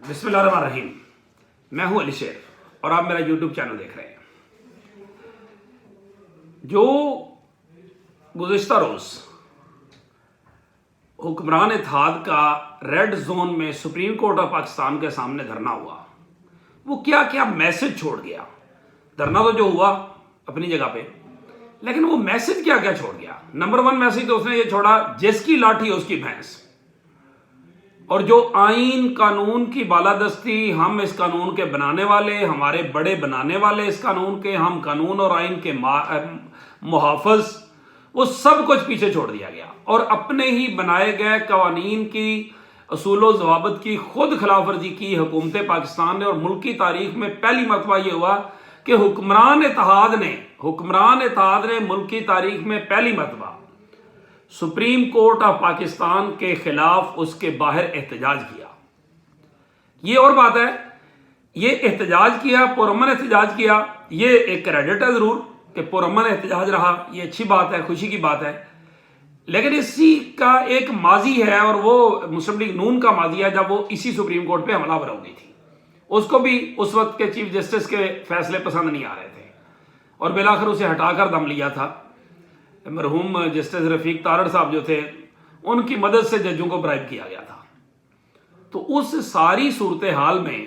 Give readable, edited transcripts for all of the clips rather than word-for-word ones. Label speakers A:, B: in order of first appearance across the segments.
A: بسم اللہ الرحمن الرحیم. میں ہوں علی شیر اور آپ میرا یوٹیوب چینل دیکھ رہے ہیں. جو گزشتہ روز حکمران اتحاد کا ریڈ زون میں سپریم کورٹ آف پاکستان کے سامنے دھرنا ہوا، وہ کیا کیا میسج چھوڑ گیا. دھرنا تو جو ہوا اپنی جگہ پہ، لیکن وہ میسج کیا کیا چھوڑ گیا. نمبر 1 میسج تو اس نے یہ چھوڑا، جس کی لاٹھی اس کی بھینس. اور جو آئین قانون کی بالادستی، ہم اس قانون کے بنانے والے، ہمارے بڑے بنانے والے اس قانون کے، ہم قانون اور آئین کے محافظ، وہ سب کچھ پیچھے چھوڑ دیا گیا اور اپنے ہی بنائے گئے قوانین کی اصول و ضوابط کی خود خلاف ورزی کی حکومت پاکستان نے. اور ملک کی تاریخ میں پہلی مرتبہ یہ ہوا کہ حکمران اتحاد نے ملک کی تاریخ میں پہلی مرتبہ سپریم کورٹ آف پاکستان کے خلاف اس کے باہر احتجاج کیا. یہ اور بات ہے، یہ احتجاج کیا، پرامن احتجاج کیا. یہ ایک کریڈٹ ہے ضرور کہ پرامن احتجاج رہا، یہ اچھی بات ہے، خوشی کی بات ہے. لیکن اسی کا ایک ماضی ہے، اور وہ مسلم لیگ نون کا ماضی ہے جب وہ اسی سپریم کورٹ پہ حملہ آور ہو گئی تھی. اس کو بھی اس وقت کے چیف جسٹس کے فیصلے پسند نہیں آ رہے تھے اور بالآخر اسے ہٹا کر دم لیا تھا. مرحوم جسٹس رفیق تارڑ صاحب جو تھے، ان کی مدد سے ججوں کو برائب کیا گیا تھا. تو اس ساری صورتحال میں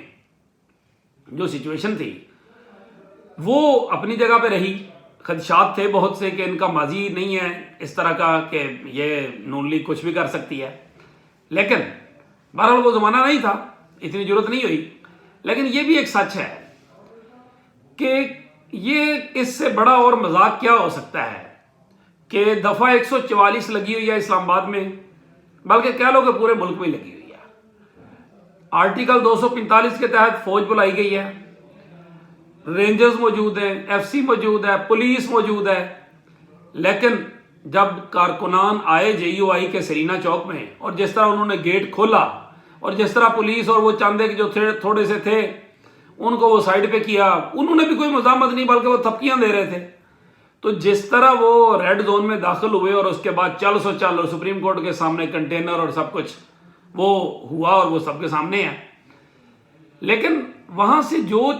A: جو سچویشن تھی وہ اپنی جگہ پہ رہی. خدشات تھے بہت سے کہ ان کا ماضی نہیں ہے اس طرح کا کہ یہ نون لیگ کچھ بھی کر سکتی ہے، لیکن بہرحال وہ زمانہ نہیں تھا، اتنی ضرورت نہیں ہوئی. لیکن یہ بھی ایک سچ ہے کہ یہ اس سے بڑا اور مذاق کیا ہو سکتا ہے کہ دفعہ 144 لگی ہوئی ہے اسلام آباد میں، بلکہ کہہ لو کہ پورے ملک میں لگی ہوئی ہے. آرٹیکل 245 کے تحت فوج بلائی گئی ہے، رینجرز موجود ہیں، ایف سی موجود ہے، پولیس موجود ہے. لیکن جب کارکنان آئے جے یو آئی کے سرینا چوک میں، اور جس طرح انہوں نے گیٹ کھولا، اور جس طرح پولیس اور وہ چاندے کے جو تھوڑے سے تھے ان کو وہ سائڈ پہ کیا، انہوں نے بھی کوئی مزاحمت نہیں بلکہ وہ تھپکیاں دے رہے تھے. تو جس طرح وہ ریڈ زون میں داخل ہوئے اور اس کے بعد چل اور سپریم کورٹ کے سامنے کنٹینر اور سب کچھ وہ ہوا اور وہ سب کے سامنے ہے. لیکن وہاں سے جو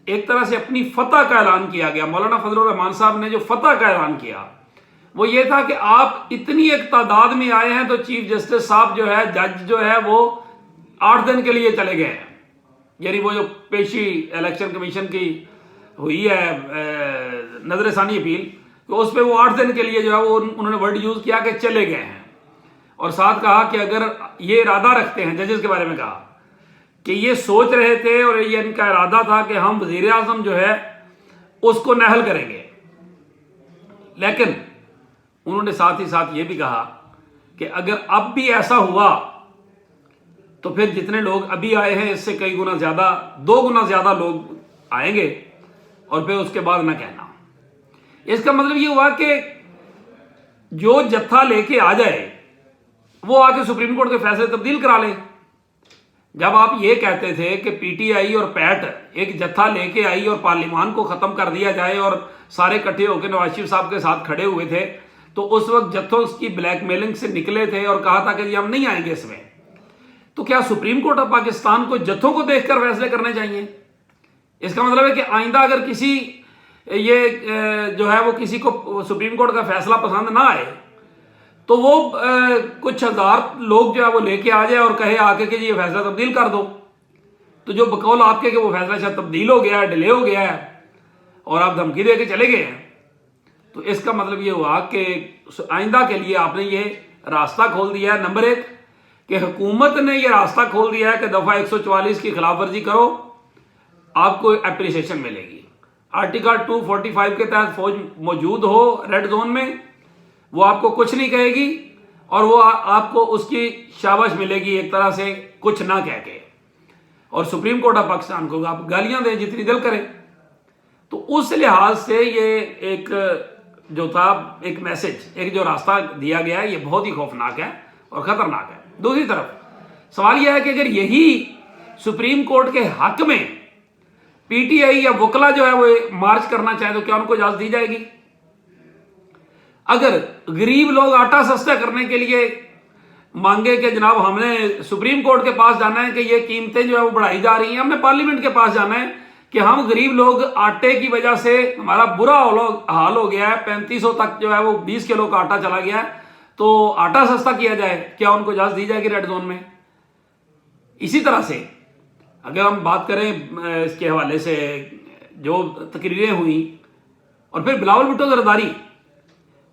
A: ایک طرح سے اپنی فتح کا اعلان کیا گیا، مولانا فضل الرحمان صاحب نے جو فتح کا اعلان کیا وہ یہ تھا کہ آپ اتنی ایک تعداد میں آئے ہیں تو چیف جسٹس صاحب جو ہے، جج جو ہے، وہ 8 دن کے لیے چلے گئے ہیں. یعنی وہ جو پیشی الیکشن کمیشن کی ہوئی ہے نظر ثانی اپیل، تو اس پہ وہ 8 دن کے لیے جو ہے وہ انہوں نے ورڈ یوز کیا کہ چلے گئے ہیں. اور ساتھ کہا کہ اگر یہ ارادہ رکھتے ہیں، ججز کے بارے میں کہا کہ یہ سوچ رہے تھے اور یہ ان کا ارادہ تھا کہ ہم وزیر اعظم جو ہے اس کو نہل کریں گے. لیکن انہوں نے ساتھ ہی ساتھ یہ بھی کہا کہ اگر اب بھی ایسا ہوا تو پھر جتنے لوگ ابھی آئے ہیں اس سے کئی گنا زیادہ، 2 گنا زیادہ لوگ آئیں گے، اور پھر اس کے بعد نہ کہنا. اس کا مطلب یہ ہوا کہ جو جتھا لے کے آ جائے وہ آ کے سپریم کورٹ کے فیصلے تبدیل کرا لے. جب آپ یہ کہتے تھے کہ پی ٹی آئی اور پیٹ ایک جتھا لے کے آئی اور پارلیمان کو ختم کر دیا جائے، اور سارے کٹھے ہو کے نواز شریف صاحب کے ساتھ کھڑے ہوئے تھے، تو اس وقت جتھوں کی بلیک میلنگ سے نکلے تھے اور کہا تھا کہ جی ہم نہیں آئیں گے اس میں. تو کیا سپریم کورٹ آف پاکستان کو جتھوں کو دیکھ کر فیصلے کرنے چاہیے؟ اس کا مطلب ہے کہ آئندہ اگر کسی یہ جو ہے وہ کسی کو سپریم کورٹ کا فیصلہ پسند نہ آئے تو وہ کچھ ہزار لوگ جو ہے وہ لے کے آ جائے اور کہے آ کے کہ یہ فیصلہ تبدیل کر دو. تو جو بقول آپ کے کہ وہ فیصلہ شاید تبدیل ہو گیا ہے، ڈیلے ہو گیا ہے، اور آپ دھمکی دے کے چلے گئے ہیں، تو اس کا مطلب یہ ہوا کہ آئندہ کے لیے آپ نے یہ راستہ کھول دیا ہے. نمبر 1 کہ حکومت نے یہ راستہ کھول دیا ہے کہ دفعہ 144 کی خلاف ورزی کرو، آپ کو اپریسیشن ملے گی. آرٹیکل 245 کے تحت فوج موجود ہو ریڈ زون میں، وہ آپ کو کچھ نہیں کہے گی، اور وہ آپ کو اس کی شاباش ملے گی ایک طرح سے کچھ نہ کہہ کے. اور سپریم کورٹ آف پاکستان کو آپ گالیاں دیں جتنی دل کریں. تو اس لحاظ سے یہ ایک جو تھا ایک میسج، ایک جو راستہ دیا گیا ہے، یہ بہت ہی خوفناک ہے اور خطرناک ہے. دوسری طرف سوال یہ ہے کہ اگر یہی سپریم کورٹ کے حق میں پی ٹی آئی یا وکلا جو ہے وہ مارچ کرنا چاہے تو کیا ان کو اجازت دی جائے گی؟ اگر غریب لوگ آٹا سستا کرنے کے لیے مانگے کہ جناب ہم نے سپریم کورٹ کے پاس جانا ہے کہ یہ قیمتیں جو ہے وہ بڑھائی جا رہی ہیں، ہم نے پارلیمنٹ کے پاس جانا ہے کہ ہم غریب لوگ آٹے کی وجہ سے ہمارا برا حال ہو گیا ہے، 3500 تک جو ہے وہ 20 کلو کا آٹا چلا گیا ہے، تو آٹا سستا کیا جائے، کیا ان کو اجازت دی جائے گی ریڈ زون میں؟ اسی طرح سے اگر ہم بات کریں اس کے حوالے سے جو تقریریں ہوئیں، اور پھر بلاول بھٹو زرداری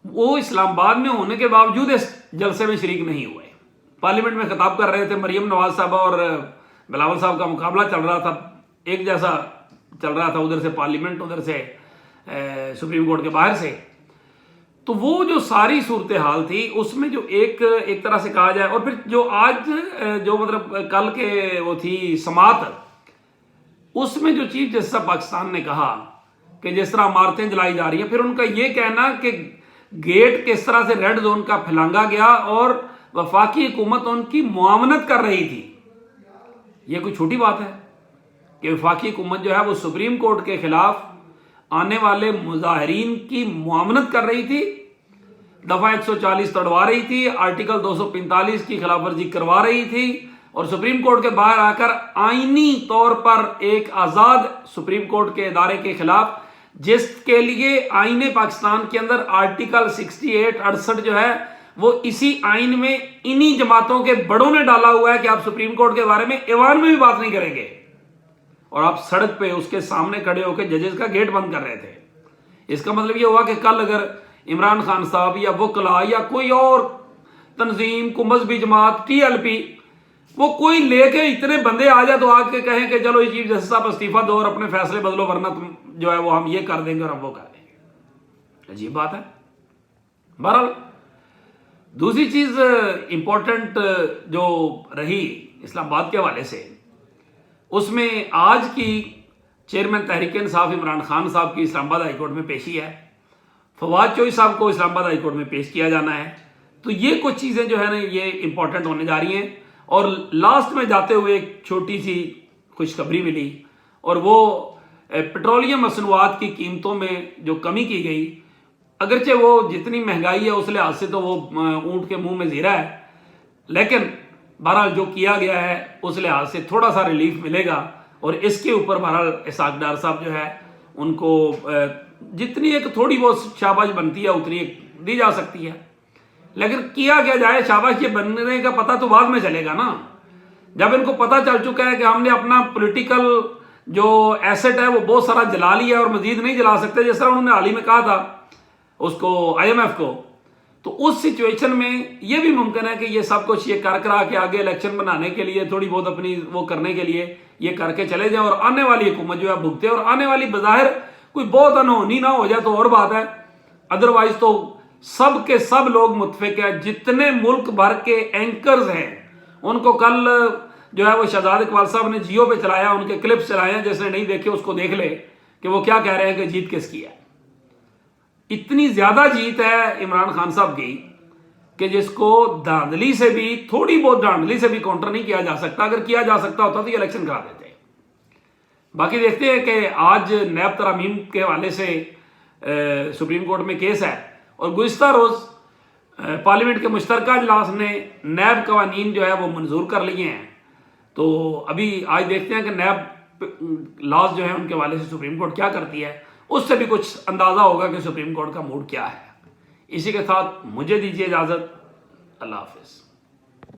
A: وہ اسلام آباد میں ہونے کے باوجود اس جلسے میں شریک نہیں ہوئے، پارلیمنٹ میں خطاب کر رہے تھے، مریم نواز صاحبہ اور بلاول صاحب کا مقابلہ چل رہا تھا، ایک جیسا چل رہا تھا، ادھر سے پارلیمنٹ ادھر سے سپریم کورٹ کے باہر سے، تو وہ جو ساری صورتحال تھی اس میں جو ایک طرح سے کہا جائے، اور پھر جو آج جو مطلب کل کے وہ تھی سماعت، اس میں جو چیف جسٹس آف پاکستان نے کہا کہ جس طرح عمارتیں جلائی جا رہی ہیں، پھر ان کا یہ کہنا کہ گیٹ کس طرح سے ریڈ زون کا پھیلانگا گیا اور وفاقی حکومت ان کی معاونت کر رہی تھی، یہ کوئی چھوٹی بات ہے کہ وفاقی حکومت جو ہے وہ سپریم کورٹ کے خلاف آنے والے مظاہرین کی معاونت کر رہی تھی، دفعہ 140 توڑوا رہی تھی، آرٹیکل 245 کی خلاف ورزی کروا رہی تھی، اور سپریم کورٹ کے باہر آ کر آئینی طور پر ایک آزاد سپریم کورٹ کے ادارے کے خلاف، جس کے لیے آئین پاکستان کے اندر آرٹیکل 68 جو ہے وہ اسی آئین میں انہی جماعتوں کے بڑوں نے ڈالا ہوا ہے کہ آپ سپریم کورٹ کے بارے میں ایوان میں بھی بات نہیں کریں گے، اور آپ سڑک پہ اس کے سامنے کھڑے ہو کے ججز کا گیٹ بند کر رہے تھے۔ اس کا مطلب یہ ہوا کہ کل اگر عمران خان صاحب یا وکلا یا کوئی اور تنظیم کو مذہبی جماعت ٹی ایل پی وہ کوئی لے کے اتنے بندے آ جائے تو آ کے کہیں کہ چلو چیف جسٹس صاحب استعفیٰ دو اور اپنے فیصلے بدلو ورنہ تم جو ہے وہ ہم یہ کر دیں گے اور ہم وہ کر دیں گے، عجیب بات ہے۔ بہرحال دوسری چیز امپورٹنٹ جو رہی اسلام آباد کے حوالے سے، اس میں آج کی چیئرمین تحریک انصاف عمران خان صاحب کی اسلام آباد ہائی کورٹ میں پیشی ہے، فواد چوہی صاحب کو اسلام آباد ہائی کورٹ میں پیش کیا جانا ہے، تو یہ کچھ چیزیں جو ہے نا یہ امپورٹنٹ ہونے جا رہی ہیں۔ اور لاسٹ میں جاتے ہوئے ایک چھوٹی سی خوشخبری ملی، اور وہ پیٹرولیم مصنوعات کی قیمتوں میں جو کمی کی گئی، اگرچہ وہ جتنی مہنگائی ہے اس لحاظ سے تو وہ اونٹ کے منہ میں زیرہ ہے، لیکن بہرحال جو کیا گیا ہے اس لحاظ سے تھوڑا سا ریلیف ملے گا، اور اس کے اوپر بہرحال اسحاق ڈار صاحب جو ہے ان کو جتنی ایک تھوڑی بہت شاباش بنتی ہے اتنی دی جا سکتی ہے، لیکن کیا جائے شاباش یہ بننے کا پتہ تو بعد میں چلے گا نا، جب ان کو پتہ چل چکا ہے کہ ہم نے اپنا پولیٹیکل جو ایسٹ ہے وہ بہت سارا جلا لیا ہے اور مزید نہیں جلا سکتے، جس طرح انہوں نے حال ہی میں کہا تھا اس کو آئی ایم ایف کو، تو اس سچویشن میں یہ بھی ممکن ہے کہ یہ سب کچھ یہ کرا کے آگے الیکشن بنانے کے لیے تھوڑی بہت اپنی وہ کرنے کے لیے یہ کر کے چلے جائیں، اور آنے والی حکومت جو ہے بھگتے، اور آنے والی بظاہر کوئی بہت انہونی نہ ہو جائے تو اور بات ہے، ادروائز تو سب کے سب لوگ متفق ہیں، جتنے ملک بھر کے اینکرز ہیں ان کو کل جو ہے وہ شہزاد اقبال صاحب نے جیو پہ چلایا، ان کے کلپس چلائے ہیں، جس نے نہیں دیکھے اس کو دیکھ لے کہ وہ کیا کہہ رہے ہیں کہ جیت کس کی ہے۔ اتنی زیادہ جیت ہے عمران خان صاحب کی کہ جس کو دھاندلی سے بھی، تھوڑی بہت دھاندلی سے بھی کاؤنٹر نہیں کیا جا سکتا، اگر کیا جا سکتا ہوتا تو یہ الیکشن کرا دیتے۔ باقی دیکھتے ہیں کہ آج نیب ترامیم کے حوالے سے سپریم کورٹ میں کیس ہے، اور گزشتہ روز پارلیمنٹ کے مشترکہ اجلاس نے نیب قوانین جو ہے وہ منظور کر لیے ہیں، تو ابھی آج دیکھتے ہیں کہ نیب لاز جو ہیں ان کے حوالے سے سپریم کورٹ کیا کرتی ہے، اس سے بھی کچھ اندازہ ہوگا کہ سپریم کورٹ کا موڈ کیا ہے۔ اسی کے ساتھ مجھے دیجیے اجازت، اللہ حافظ۔